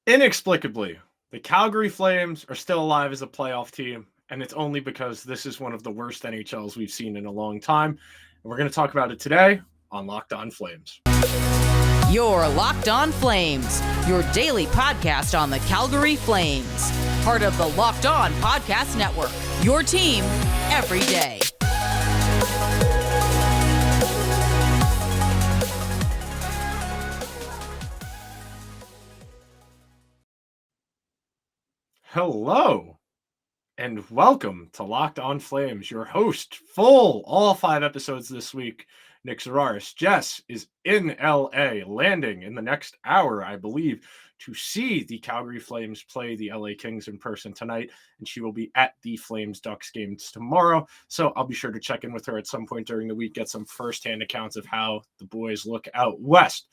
Inexplicably, the Calgary Flames are still alive as a playoff team, and it's only because this is one of the worst NHLs we've seen in a long time. And we're going to talk about it today on Locked On Flames. You're Locked On Flames, your daily podcast on the Calgary Flames. Part of the Locked On Podcast Network, your team every day. Hello, and welcome to Locked On Flames. Your host, all 5 episodes this week, Nick Zararis. Jess is in LA, landing in the next hour, I believe, to see the Calgary Flames play the LA Kings in person tonight, and she will be at the Flames-Ducks games tomorrow. So I'll be sure to check in with her at some point during the week, get some firsthand accounts of how the boys look out west.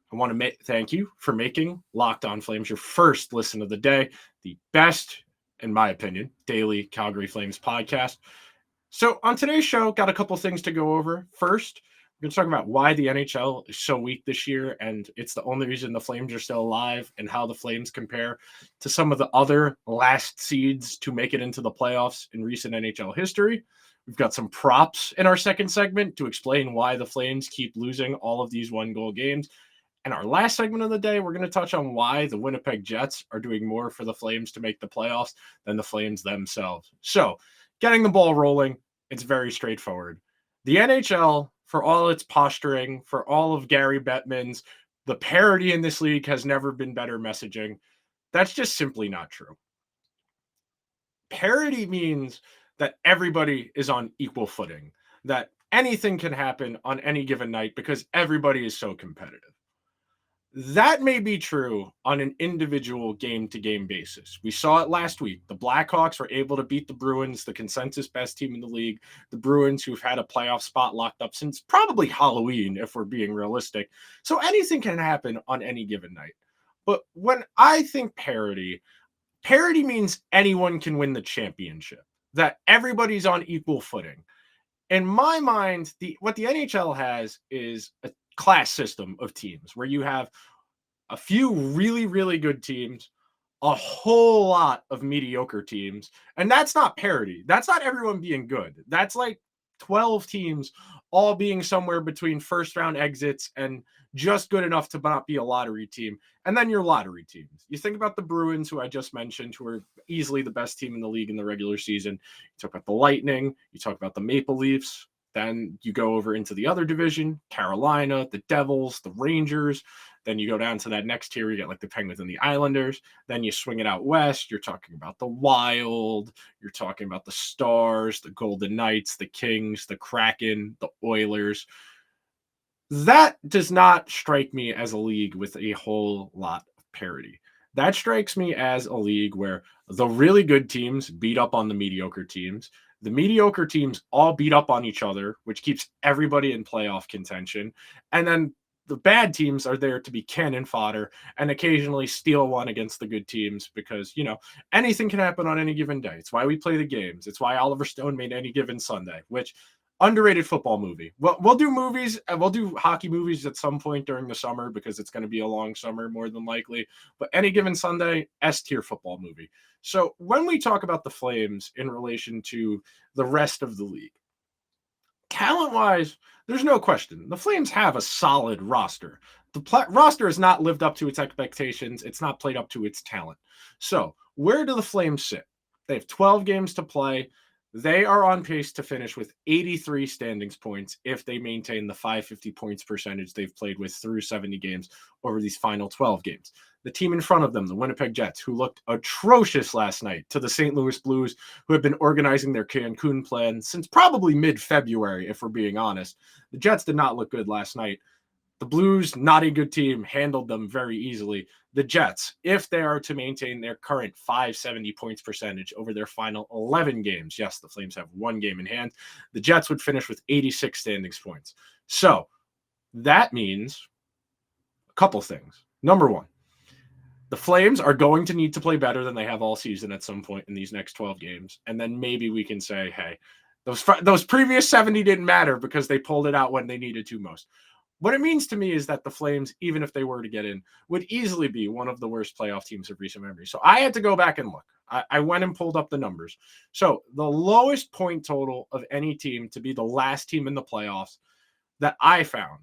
I want to thank you for making Locked On Flames your first listen of the day, the best, in my opinion, daily Calgary Flames podcast. So on today's show, got a couple things to go over. First, we're going to talk about why the NHL is so weak this year, and it's the only reason the Flames are still alive, and how the Flames compare to some of the other last seeds to make it into the playoffs in recent NHL history. We've got some props in our second segment to explain why the Flames keep losing all of these one-goal games. And our last segment of the day, we're going to touch on why the Winnipeg Jets are doing more for the Flames to make the playoffs than the Flames themselves. So, getting the ball rolling, it's very straightforward. The NHL, for all its posturing, for all of Gary Bettman's, the parity in this league has never been better messaging. That's just simply not true. Parity means that everybody is on equal footing, that anything can happen on any given night because everybody is so competitive. That may be true on an individual game-to-game basis. We saw it last week. The Blackhawks were able to beat the Bruins, the consensus best team in the league. The Bruins, who've had a playoff spot locked up since probably Halloween, if we're being realistic. So anything can happen on any given night. But when I think parity means anyone can win the championship, that everybody's on equal footing. In my mind, what the NHL has is a class system of teams where you have a few really, really good teams, a whole lot of mediocre teams, and that's not parity. That's not everyone being good. That's like 12 teams all being somewhere between first round exits and just good enough to not be a lottery team. And then your lottery teams. You think about the Bruins, who I just mentioned, who are easily the best team in the league in the regular season. You talk about the Lightning, you talk about the Maple Leafs. Then you go over into the other division, Carolina, the Devils, the Rangers. Then you go down to that next tier, you get like the Penguins and the Islanders. Then you swing it out west, you're talking about the Wild, you're talking about the Stars, the Golden Knights, the Kings, the Kraken, the Oilers. That does not strike me as a league with a whole lot of parity. That strikes me as a league where the really good teams beat up on the mediocre teams. The mediocre teams all beat up on each other, which keeps everybody in playoff contention. And then the bad teams are there to be cannon fodder and occasionally steal one against the good teams because, anything can happen on any given day. It's why we play the games. It's why Oliver Stone made Any Given Sunday, which underrated football movie. Well, we'll do movies and we'll do hockey movies at some point during the summer because it's going to be a long summer more than likely. But Any Given Sunday, S-tier football movie. So when we talk about the Flames in relation to the rest of the league, talent-wise, there's no question. The Flames have a solid roster. The roster has not lived up to its expectations. It's not played up to its talent. So where do the Flames sit? They have 12 games to play. They are on pace to finish with 83 standings points if they maintain the 550 points percentage they've played with through 70 games over these final 12 games. The team in front of them, the Winnipeg Jets, who looked atrocious last night to the St. Louis Blues, who have been organizing their Cancun plan since probably mid-February, if we're being honest. The Jets did not look good last night. The Blues, not a good team, handled them very easily. The Jets, if they are to maintain their current 570 points percentage over their final 11 games, yes, the Flames have one game in hand, the Jets would finish with 86 standings points. So that means a couple things. Number one, the Flames are going to need to play better than they have all season at some point in these next 12 games. And then maybe we can say, hey, those previous 70 didn't matter because they pulled it out when they needed to most. What it means to me is that the Flames, even if they were to get in, would easily be one of the worst playoff teams of recent memory. So I had to go back and look. I went and pulled up the numbers. So the lowest point total of any team to be the last team in the playoffs that I found,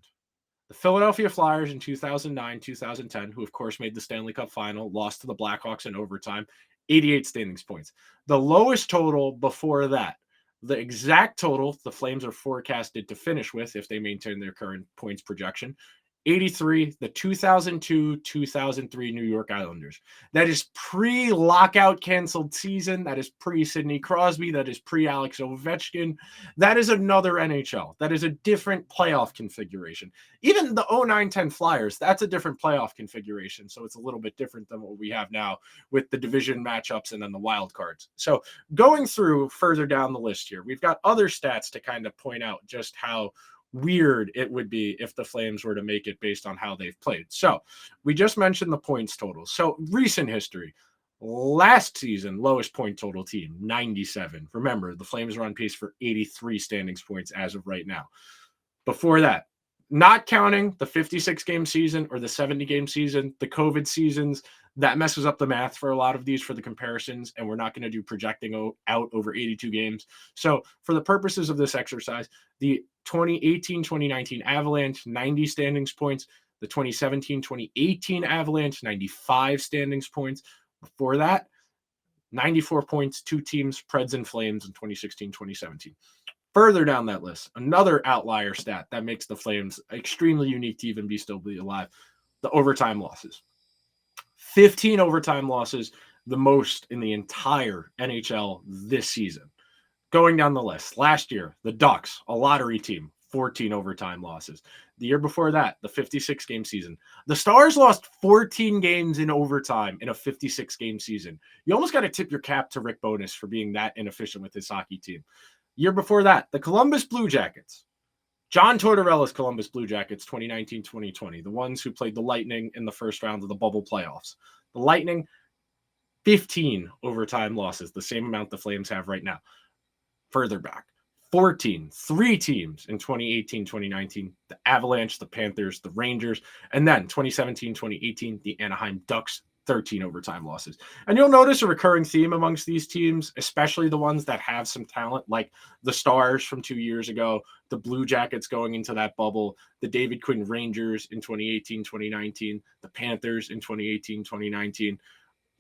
the Philadelphia Flyers in 2009, 2010, who of course made the Stanley Cup final, lost to the Blackhawks in overtime, 88 standings points. The lowest total before that, the exact total the Flames are forecasted to finish with if they maintain their current points projection, 83, the 2002-2003 New York Islanders. That is pre-lockout canceled season. That is pre-Sidney Crosby. That is pre-Alex Ovechkin. That is another NHL. That is a different playoff configuration. Even the 09-10 Flyers, that's a different playoff configuration. So it's a little bit different than what we have now with the division matchups and then the wild cards. So going through further down the list here, we've got other stats to kind of point out just how weird it would be if the Flames were to make it based on how they've played. So we just mentioned the points total. So recent history, last season, lowest point total team, 97. Remember, the Flames are on pace for 83 standings points as of right now. Before that, not counting the 56-game season or the 70-game season, the COVID seasons, that messes up the math for a lot of these for the comparisons, and we're not going to do projecting out over 82 games. So for the purposes of this exercise, the 2018-2019 Avalanche, 90 standings points. The 2017-2018 Avalanche, 95 standings points. Before that, 94 points, two teams, Preds and Flames in 2016-2017. Further down that list, another outlier stat that makes the Flames extremely unique to even still be alive, the overtime losses. 15 overtime losses, the most in the entire NHL this season. Going down the list, last year, the Ducks, a lottery team, 14 overtime losses. The year before that, the 56-game season. The Stars lost 14 games in overtime in a 56-game season. You almost got to tip your cap to Rick Bowness for being that inefficient with his hockey team. Year before that, the Columbus Blue Jackets. John Tortorella's Columbus Blue Jackets, 2019-2020, the ones who played the Lightning in the first round of the bubble playoffs. The Lightning, 15 overtime losses, the same amount the Flames have right now. Further back, 14, three teams in 2018-2019, the Avalanche, the Panthers, the Rangers, and then 2017-2018, the Anaheim Ducks, 13 overtime losses. And you'll notice a recurring theme amongst these teams, especially the ones that have some talent, like the Stars from 2 years ago, the Blue Jackets going into that bubble, the David Quinn Rangers in 2018-2019, the Panthers in 2018-2019.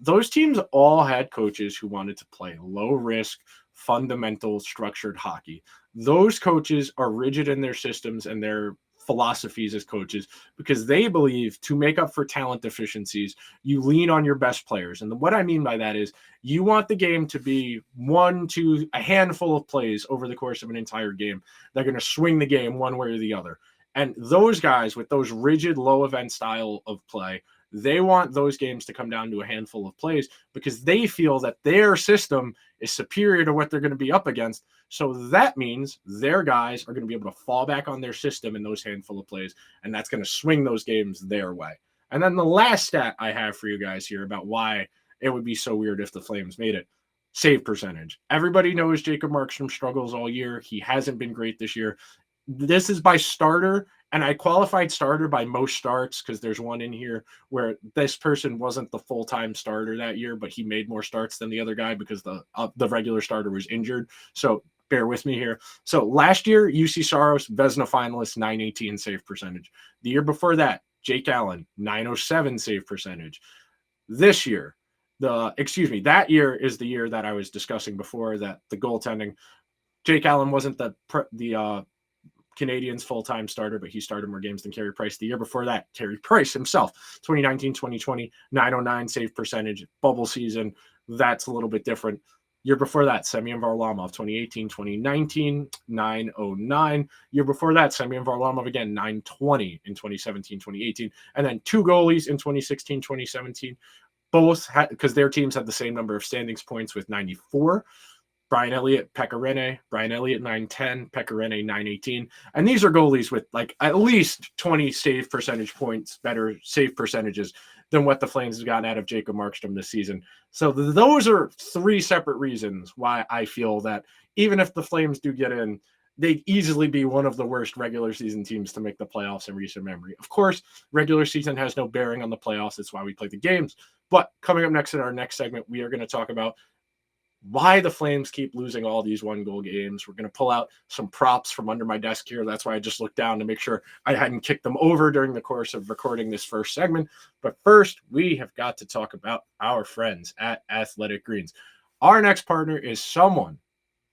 Those teams all had coaches who wanted to play low risk, fundamental, structured hockey. Those coaches are rigid in their systems and their philosophies as coaches because they believe to make up for talent deficiencies, you lean on your best players. And what I mean by that is you want the game to be one to a handful of plays over the course of an entire game. They're going to swing the game one way or the other. And those guys with those rigid low event style of play, they want those games to come down to a handful of plays because they feel that their system is superior to what they're going to be up against. So that means their guys are going to be able to fall back on their system in those handful of plays, and that's going to swing those games their way. And then the last stat I have for you guys here about why it would be so weird if the Flames made it, save percentage. Everybody knows Jacob Markstrom struggles all year. He hasn't been great this year. This is by starter, and I qualified starter by most starts because there's one in here where this person wasn't the full-time starter that year, but he made more starts than the other guy because the regular starter was injured. So bear with me here. So last year, UC Saros, Vezina finalist, 918 save percentage. The year before that, Jake Allen, 907 save percentage. This year, that year is the year that I was discussing before, that the goaltending, Jake Allen wasn't the Canadians full-time starter, but he started more games than Carey Price. The year before that, Carey Price himself, 2019-2020, 909 save percentage, bubble season. That's a little bit different. Year before that, Semyon Varlamov, 2018-2019, 909. Year before that, Semyon Varlamov again, 920 in 2017-2018. And then two goalies in 2016-2017, both because their teams had the same number of standings points with 94. Brian Elliott, Pekka Rinne, Brian Elliott 910, Pekka Rinne 918. And these are goalies with like at least 20 save percentage points, better save percentages than what the Flames have gotten out of Jacob Markstrom this season. So those are three separate reasons why I feel that even if the Flames do get in, they'd easily be one of the worst regular season teams to make the playoffs in recent memory. Of course, regular season has no bearing on the playoffs. That's why we play the games. But coming up next in our next segment, we are going to talk about why the Flames keep losing all these 1-goal games. We're going to pull out some props from under my desk here. That's why I just looked down to make sure I hadn't kicked them over during the course of recording this first segment. But first, we have got to talk about our friends at Athletic Greens. Our next partner is someone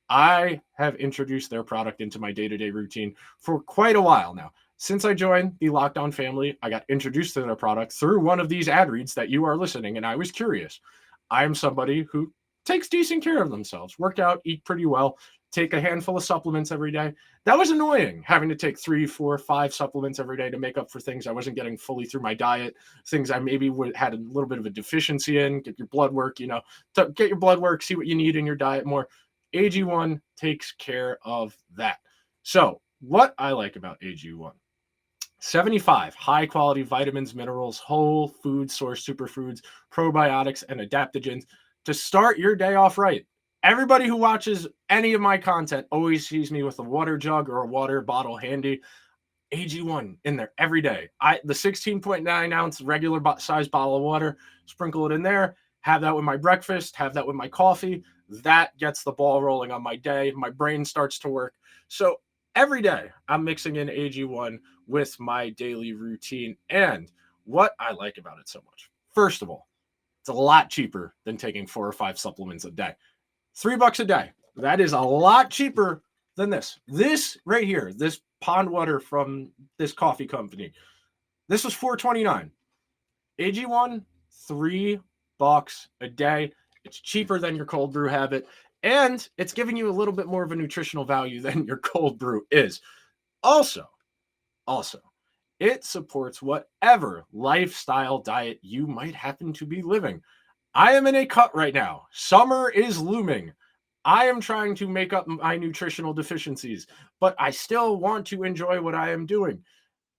I have introduced their product into my day-to-day routine for quite a while now. Since I joined the Locked On family, I got introduced to their product through one of these ad reads that you are listening, and I was curious. I am somebody who takes decent care of themselves, work out, eat pretty well, take a handful of supplements every day. That was annoying, having to take 3, 4, 5 supplements every day to make up for things I wasn't getting fully through my diet, things I maybe had a little bit of a deficiency in. Get your blood work, get your blood work, see what you need in your diet more. AG1 takes care of that. So what I like about AG1, 75 high-quality vitamins, minerals, whole food source superfoods, probiotics, and adaptogens to start your day off right. Everybody who watches any of my content always sees me with a water jug or a water bottle handy. AG1 in there every day. The 16.9 ounce regular size bottle of water, sprinkle it in there, have that with my breakfast, have that with my coffee. That gets the ball rolling on my day. My brain starts to work. So every day I'm mixing in AG1 with my daily routine. And what I like about it so much, first of all, it's a lot cheaper than taking 4 or 5 supplements a day. $3 a day. That is a lot cheaper than this. This right here, this pond water from this coffee company, this was $4.29. AG1, $3 a day. It's cheaper than your cold brew habit, and it's giving you a little bit more of a nutritional value than your cold brew is. Also, it supports whatever lifestyle diet you might happen to be living. I am in a cut right now. Summer is looming. I am trying to make up my nutritional deficiencies, but I still want to enjoy what I am doing.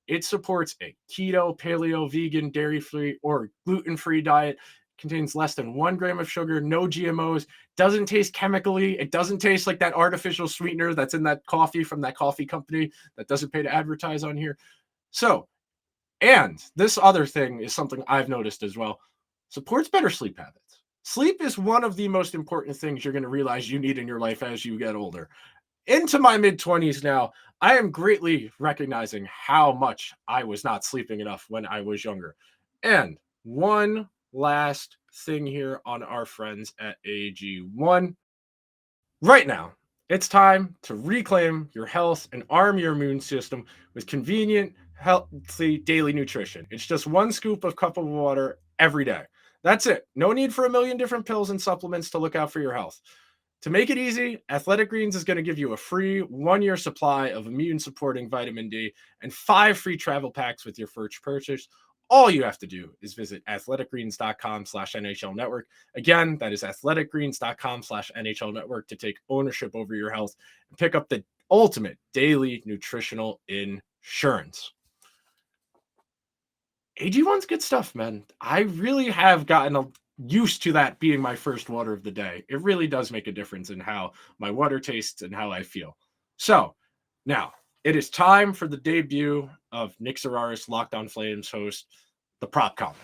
It supports a keto, paleo, vegan, dairy-free, or gluten-free diet. Contains less than 1 gram of sugar, no GMOs, doesn't taste chemically. It doesn't taste like that artificial sweetener that's in that coffee from that coffee company that doesn't pay to advertise on here. So, and this other thing is something I've noticed as well, supports better sleep habits. Sleep is one of the most important things you're going to realize you need in your life as you get older. Into my mid-20s now, I am greatly recognizing how much I was not sleeping enough when I was younger. And one last thing here on our friends at AG1. Right now, it's time to reclaim your health and arm your immune system with convenient, healthy daily nutrition. It's just 1 scoop of cup of water every day. That's it. No need for a million different pills and supplements to look out for your health. To make it easy, Athletic Greens is going to give you a free 1-year supply of immune-supporting vitamin D and 5 free travel packs with your first purchase. All you have to do is visit athleticgreens.com/NHL Network. Again, that is athleticgreens.com/NHL Network to take ownership over your health and pick up the ultimate daily nutritional insurance. AG1's good stuff, man. I really have gotten used to that being my first water of the day. It really does make a difference in how my water tastes and how I feel. So now it is time for the debut of Nick Zararis, Locked On Flames host, the prop comic.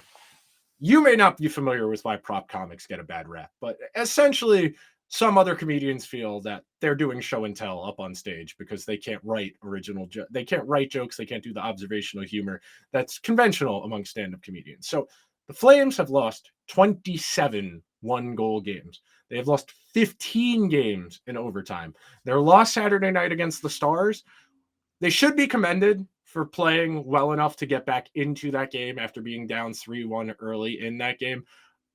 You may not be familiar with why prop comics get a bad rap, but essentially some other comedians feel that they're doing show and tell up on stage because they can't write they can't write jokes, they can't do the observational humor that's conventional among stand-up comedians. So the Flames have lost 27 1-goal games. They have lost 15 games in overtime. Their loss Saturday night against the Stars, they should be commended for playing well enough to get back into that game after being down 3-1 early in that game.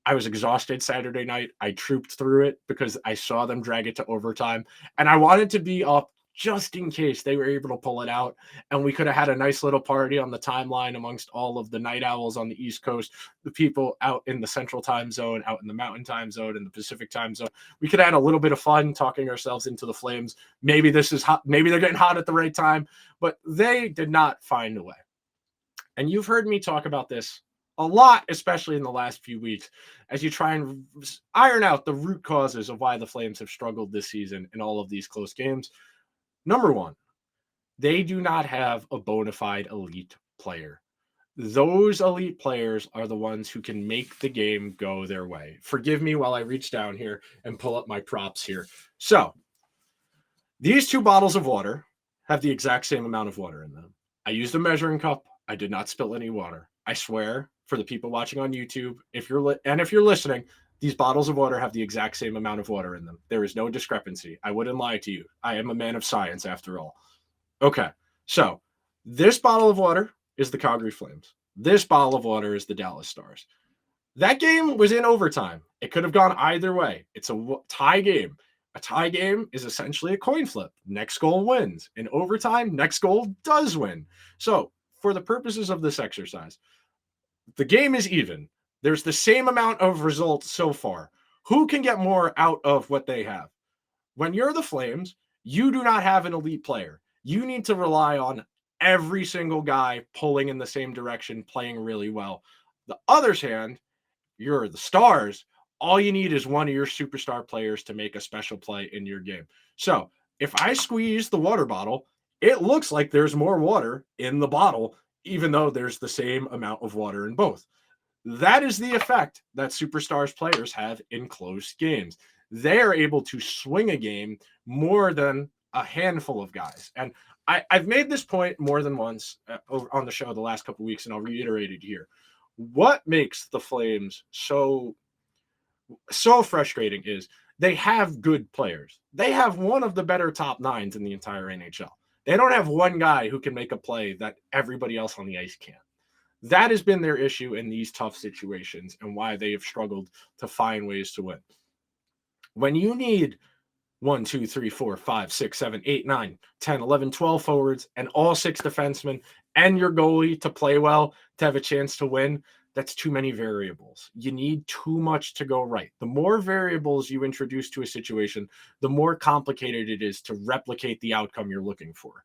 I was exhausted Saturday night. I trooped through it because I saw them drag it to overtime, and I wanted to be up just in case they were able to pull it out, and we could have had a nice little party on the timeline amongst all of the night owls on the East Coast, the people out in the Central Time Zone, out in the Mountain Time Zone, and the Pacific Time Zone. We could have had a little bit of fun talking ourselves into the Flames. Maybe this is hot. Maybe they're getting hot at the right time, but they did not find a way. And you've heard me talk about this a lot, especially in the last few weeks, as you try and iron out the root causes of why the Flames have struggled this season in all of these close games. Number one, they do not have a bona fide elite player. Those elite players are the ones who can make the game go their way. Forgive me while I reach down here and pull up my props here. So, these 2 bottles of water have the exact same amount of water in them. I used a measuring cup. I did not spill any water. I swear, for the people watching on YouTube, if you're listening, these bottles of water have the exact same amount of water in them. There is no discrepancy. I wouldn't lie to you. I am a man of science after all. Okay, so this bottle of water is the Calgary Flames. This bottle of water is the Dallas Stars. That game was in overtime. It could have gone either way. It's a tie game. A tie game is essentially a coin flip. Next goal wins. In overtime, next goal does win. So, for the purposes of this exercise, the game is even. There's the same amount of results so far. Who can get more out of what they have? When you're the Flames, you do not have an elite player. You need to rely on every single guy pulling in the same direction, playing really well. The other hand, you're the Stars. All you need is one of your superstar players to make a special play in your game. So if I squeeze the water bottle, it looks like there's more water in the bottle, even though there's the same amount of water in both. That is the effect that superstars players have in close games. They are able to swing a game more than a handful of guys. And I've made this point more than once on the show the last couple of weeks, and I'll reiterate it here. What makes the Flames so frustrating is they have good players. They have one of the better top 9s in the entire NHL. They don't have one guy who can make a play that everybody else on the ice can't. That has been their issue in these tough situations and why they have struggled to find ways to win. When you need 1, 2, 3, 4, 5, 6, 7, 8, 9, 10, 11, 12 forwards and all 6 defensemen and your goalie to play well, to have a chance to win, that's too many variables. You need too much to go right. The more variables you introduce to a situation, the more complicated it is to replicate the outcome you're looking for.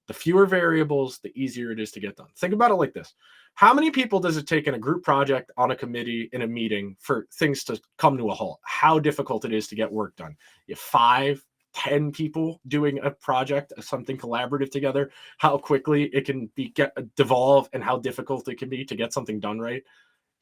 The fewer variables, the easier it is to get done. Think about it like this. How many people does it take in a group project, on a committee, in a meeting for things to come to a halt? How difficult it is to get work done? You have 5, 10 people doing a project, something collaborative together, how quickly it can devolve and how difficult it can be to get something done right.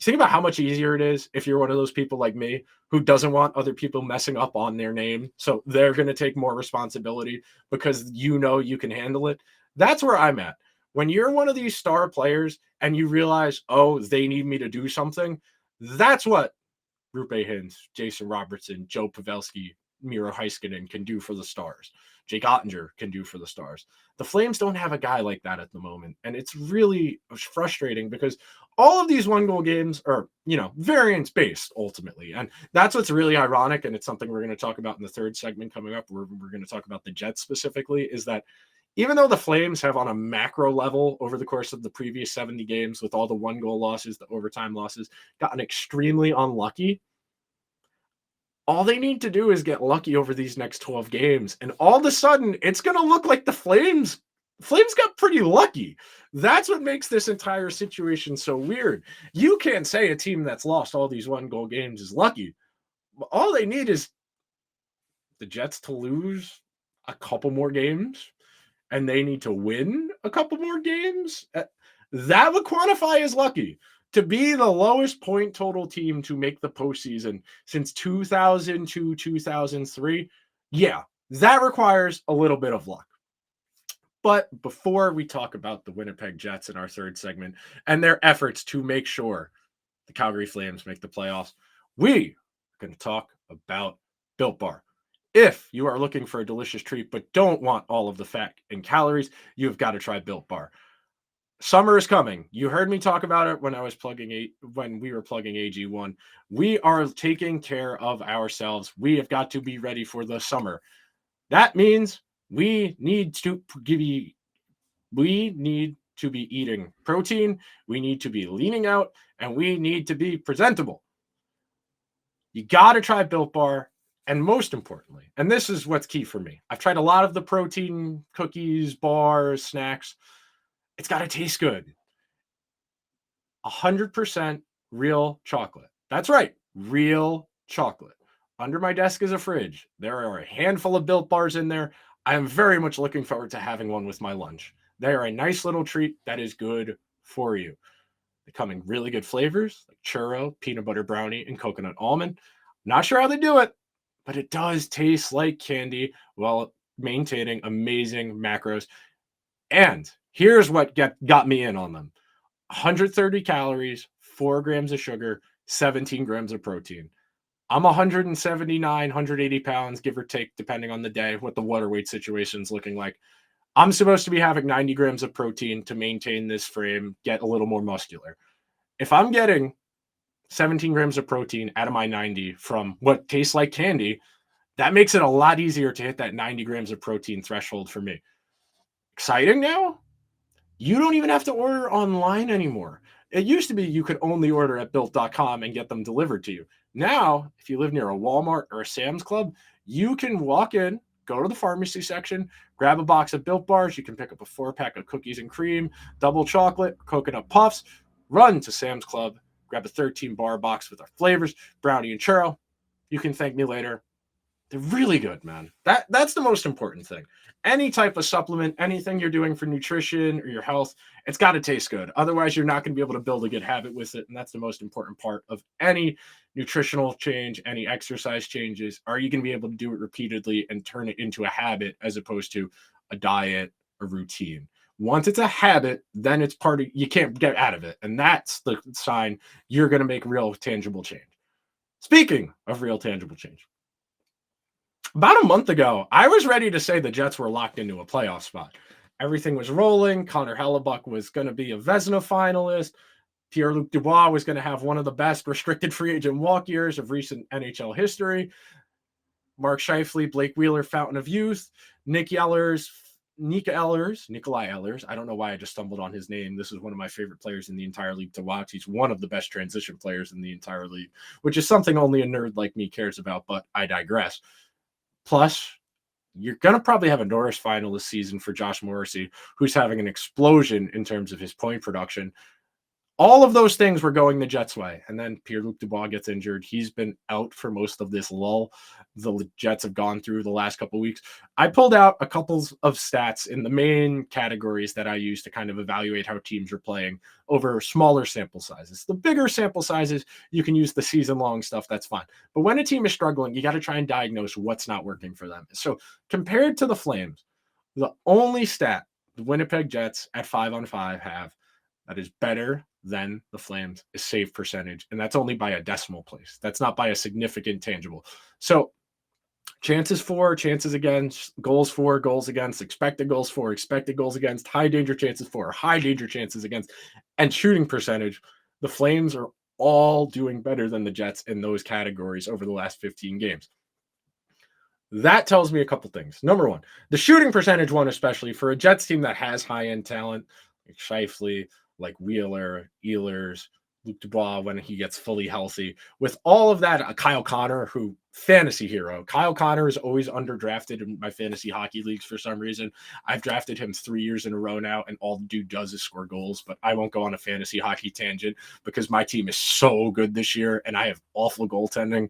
Think about how much easier it is if you're one of those people like me who doesn't want other people messing up on their name. So they're going to take more responsibility because you know you can handle it. That's where I'm at. When you're one of these star players and you realize, oh, they need me to do something, that's what Rupe Hintz, Jason Robertson, Joe Pavelski, Miro Heiskanen can do for the Stars. Jake Ottinger can do for the Stars. The Flames don't have a guy like that at the moment. And it's really frustrating because all of these 1-goal games are, variance based ultimately. And that's what's really ironic. And it's something we're going to talk about in the third segment coming up. We're going to talk about the Jets specifically, is that even though the Flames have on a macro level over the course of the previous 70 games with all the 1-goal losses, the overtime losses, gotten extremely unlucky, all they need to do is get lucky over these next 12 games. And all of a sudden, it's going to look like the Flames got pretty lucky. That's what makes this entire situation so weird. You can't say a team that's lost all these 1-goal games is lucky. All they need is the Jets to lose a couple more games, and they need to win a couple more games. That would quantify as lucky. To be the lowest point total team to make the postseason since 2002, 2003, yeah, that requires a little bit of luck. But before we talk about the Winnipeg Jets in our third segment and their efforts to make sure the Calgary Flames make the playoffs, we are going to talk about Built Bar. If you are looking for a delicious treat but don't want all of the fat and calories, you've got to try Built Bar. Summer is coming. You heard me talk about it when we were plugging AG1. We are taking care of ourselves. We have got to be ready for the summer. That means we need to be eating protein. We need to be leaning out, and we need to be presentable. You got to try Built Bar. And most importantly, and this is what's key for me, I've tried a lot of the protein cookies, bars, snacks. It's got to taste good. 100% real chocolate. That's right, real chocolate. Under my desk is a fridge. There are a handful of Built Bars in there. I am very much looking forward to having one with my lunch. They are a nice little treat that is good for you. They come in really good flavors like churro, peanut butter brownie, and coconut almond. Not sure how they do it, but it does taste like candy while maintaining amazing macros. And here's what got me in on them: 130 calories, 4 grams of sugar, 17 grams of protein. I'm 179, 180 pounds, give or take, depending on the day, what the water weight situation's looking like. I'm supposed to be having 90 grams of protein to maintain this frame, get a little more muscular. If I'm getting 17 grams of protein out of my 90 from what tastes like candy, that makes it a lot easier to hit that 90 grams of protein threshold for me. Exciting now? You don't even have to order online anymore. It used to be you could only order at built.com and get them delivered to you. Now, if you live near a Walmart or a Sam's Club, you can walk in, go to the pharmacy section, grab a box of Built Bars. You can pick up a 4-pack of cookies and cream, double chocolate, coconut puffs, run to Sam's Club, grab a 13-bar box with our flavors, brownie and churro. You can thank me later. They're really good, man. That's the most important thing. Any type of supplement, anything you're doing for nutrition or your health, it's got to taste good. Otherwise, you're not going to be able to build a good habit with it. And that's the most important part of any nutritional change, any exercise changes. Are you going to be able to do it repeatedly and turn it into a habit as opposed to a diet, a routine? Once it's a habit, then it's part of, you can't get out of it. And that's the sign you're going to make real tangible change. Speaking of real tangible change, about a month ago, I was ready to say the Jets were locked into a playoff spot. Everything was rolling. Connor Hellebuck was going to be a Vezina finalist. Pierre-Luc Dubois was going to have one of the best restricted free agent walk years of recent NHL history. Mark Scheifele, Blake Wheeler, Fountain of Youth. Nikolai Ehlers. I don't know why I just stumbled on his name. This is one of my favorite players in the entire league to watch. He's one of the best transition players in the entire league, which is something only a nerd like me cares about, but I digress. Plus, you're going to probably have a Norris final this season for Josh Morrissey, who's having an explosion in terms of his point production. All of those things were going the Jets' way. And then Pierre-Luc Dubois gets injured. He's been out for most of this lull the Jets have gone through the last couple of weeks. I pulled out a couple of stats in the main categories that I use to kind of evaluate how teams are playing over smaller sample sizes. The bigger sample sizes, you can use the season-long stuff. That's fine. But when a team is struggling, you got to try and diagnose what's not working for them. So compared to the Flames, the only stat the Winnipeg Jets at 5-on-5 have that is better than the Flames is save percentage. And that's only by a decimal place. That's not by a significant tangible. So chances for, chances against, goals for, goals against, expected goals for, expected goals against, high danger chances for, high danger chances against, and shooting percentage. The Flames are all doing better than the Jets in those categories over the last 15 games. That tells me a couple things. Number one, the shooting percentage one, especially for a Jets team that has high-end talent, like Scheifele, like Wheeler, Ehlers, Luc Dubois when he gets fully healthy. With all of that, Kyle Connor, who fantasy hero. Kyle Connor is always underdrafted in my fantasy hockey leagues for some reason. I've drafted him 3 years in a row now, and all the dude does is score goals. But I won't go on a fantasy hockey tangent because my team is so good this year, and I have awful goaltending,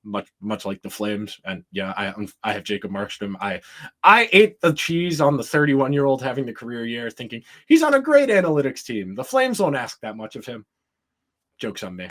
much like the Flames. And yeah, I have Jacob Markstrom. I ate the cheese on the 31-year-old having the career year, thinking he's on a great analytics team. The Flames won't ask that much of him. Joke's on me.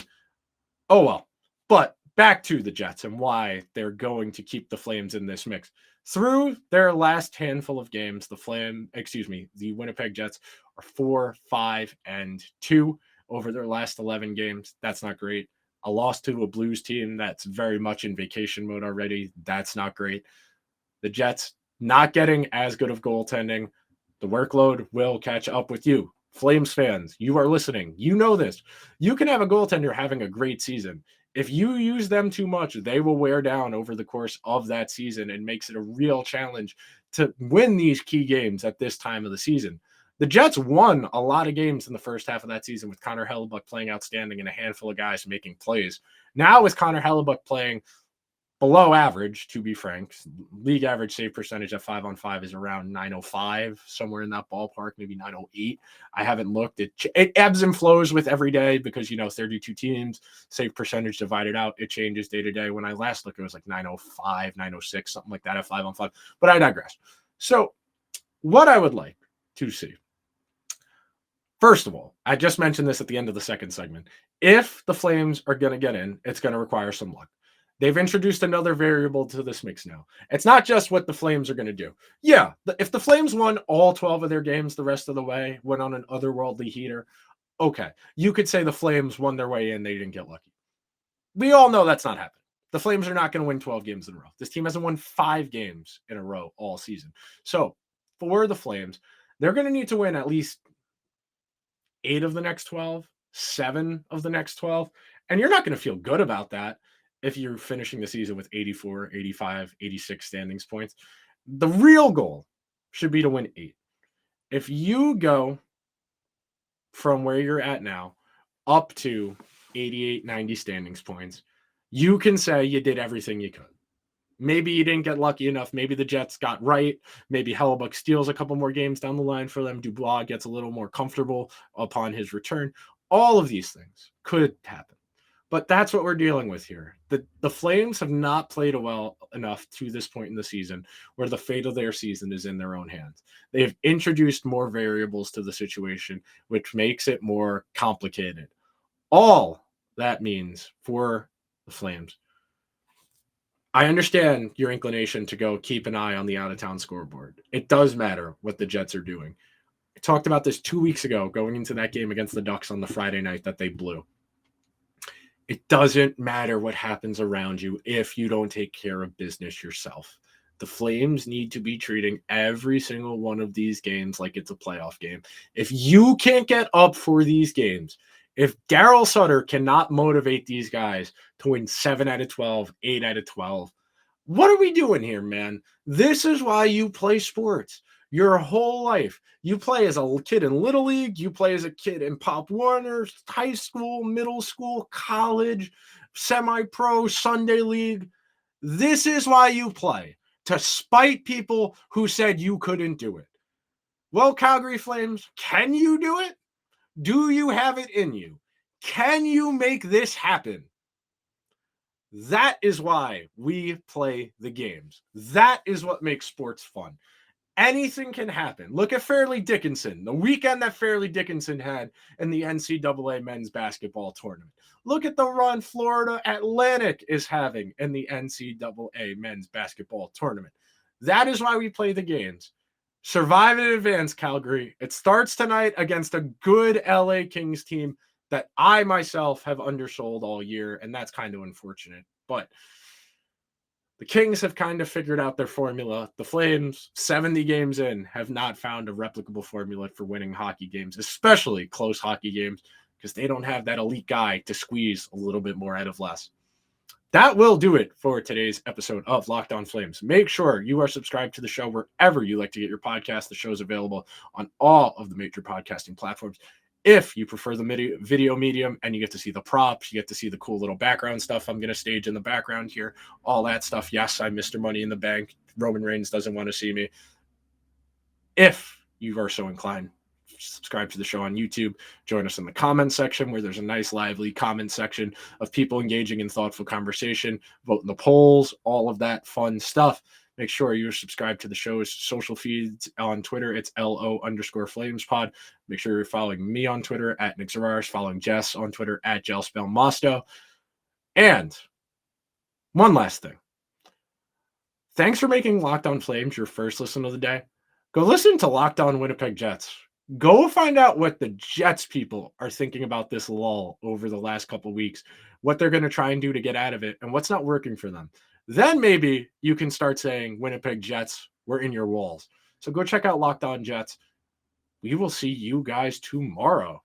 Oh well. But back to the Jets and why they're going to keep the Flames in this mix. Through their last handful of games, the Winnipeg Jets are 4-5-2 over their last 11 games. That's not great. A loss to a Blues team that's very much in vacation mode already. That's not great. The Jets not getting as good of goaltending. The workload will catch up with you. Flames fans, you are listening. You know this. You can have a goaltender having a great season. If you use them too much, they will wear down over the course of that season and makes it a real challenge to win these key games at this time of the season. The Jets won a lot of games in the first half of that season with Connor Hellebuck playing outstanding and a handful of guys making plays. Now with Connor Hellebuck playing below average, to be frank. League average save percentage at 5-on-5 is around 905, somewhere in that ballpark, maybe 908. I haven't looked. It ebbs and flows with every day because, 32 teams, save percentage divided out. It changes day to day. When I last looked, it was like 905, 906, something like that at 5-on-5. But I digress. So what I would like to see, first of all, I just mentioned this at the end of the second segment. If the Flames are going to get in, it's going to require some luck. They've introduced another variable to this mix now. It's not just what the Flames are going to do. Yeah, if the Flames won all 12 of their games the rest of the way, went on an otherworldly heater, okay. You could say the Flames won their way in, they didn't get lucky. We all know that's not happening. The Flames are not going to win 12 games in a row. This team hasn't won 5 games in a row all season. So for the Flames, they're going to need to win at least 8 of the next 12, 7 of the next 12. And you're not going to feel good about that if you're finishing the season with 84, 85, 86 standings points. The real goal should be to win 8. If you go from where you're at now up to 88, 90 standings points, you can say you did everything you could. Maybe you didn't get lucky enough. Maybe the Jets got right. Maybe Hellebuck steals a couple more games down the line for them. Dubois gets a little more comfortable upon his return. All of these things could happen. But that's what we're dealing with here. The Flames have not played well enough to this point in the season where the fate of their season is in their own hands. They have introduced more variables to the situation, which makes it more complicated. All that means for the Flames, I understand your inclination to go keep an eye on the out-of-town scoreboard. It does matter what the Jets are doing. I talked about this 2 weeks ago going into that game against the Ducks on the Friday night that they blew. It doesn't matter what happens around you if you don't take care of business yourself. The Flames need to be treating every single one of these games like it's a playoff game. If you can't get up for these games, if Daryl Sutter cannot motivate these guys to win 7 out of 12, 8 out of 12, what are we doing here, man? This is why you play sports. Your whole life. You play as a kid in Little League. You play as a kid in Pop Warner, high school, middle school, college, semi-pro, Sunday league. This is why you play, to spite people who said you couldn't do it. Well, Calgary Flames, can you do it? Do you have it in you? Can you make this happen? That is why we play the games. That is what makes sports fun. Anything can happen. Look at Fairleigh Dickinson, the weekend that Fairleigh Dickinson had in the NCAA men's basketball tournament. Look at the run Florida Atlantic is having in the NCAA men's basketball tournament. That is why we play the games. Survive and advance, Calgary. It starts tonight against a good LA Kings team that I myself have undersold all year, and that's kind of unfortunate. But the Kings have kind of figured out their formula. The Flames, 70 games in, have not found a replicable formula for winning hockey games, especially close hockey games, because they don't have that elite guy to squeeze a little bit more out of less. That will do it for today's episode of Locked On Flames. Make sure you are subscribed to the show wherever you like to get your podcast. The show is available on all of the major podcasting platforms. If you prefer the video medium and you get to see the props, you get to see the cool little background stuff I'm going to stage in the background here, all that stuff. Yes, I'm Mr. Money in the Bank. Roman Reigns doesn't want to see me. If you are so inclined, subscribe to the show on YouTube. Join us in the comment section where there's a nice, lively comment section of people engaging in thoughtful conversation, vote in the polls, all of that fun stuff. Make sure you're subscribed to the show's social feeds on Twitter. It's LO_FlamesPod. Make sure you're following me on Twitter at Nick Zararis, following Jess on Twitter at JellSpellMosto. And one last thing. Thanks for making Locked On Flames your first listen of the day. Go listen to Locked On Winnipeg Jets. Go find out what the Jets people are thinking about this lull over the last couple of weeks, what they're going to try and do to get out of it, and what's not working for them. Then maybe you can start saying, Winnipeg Jets, we're in your walls. So go check out Locked On Jets. We will see you guys tomorrow.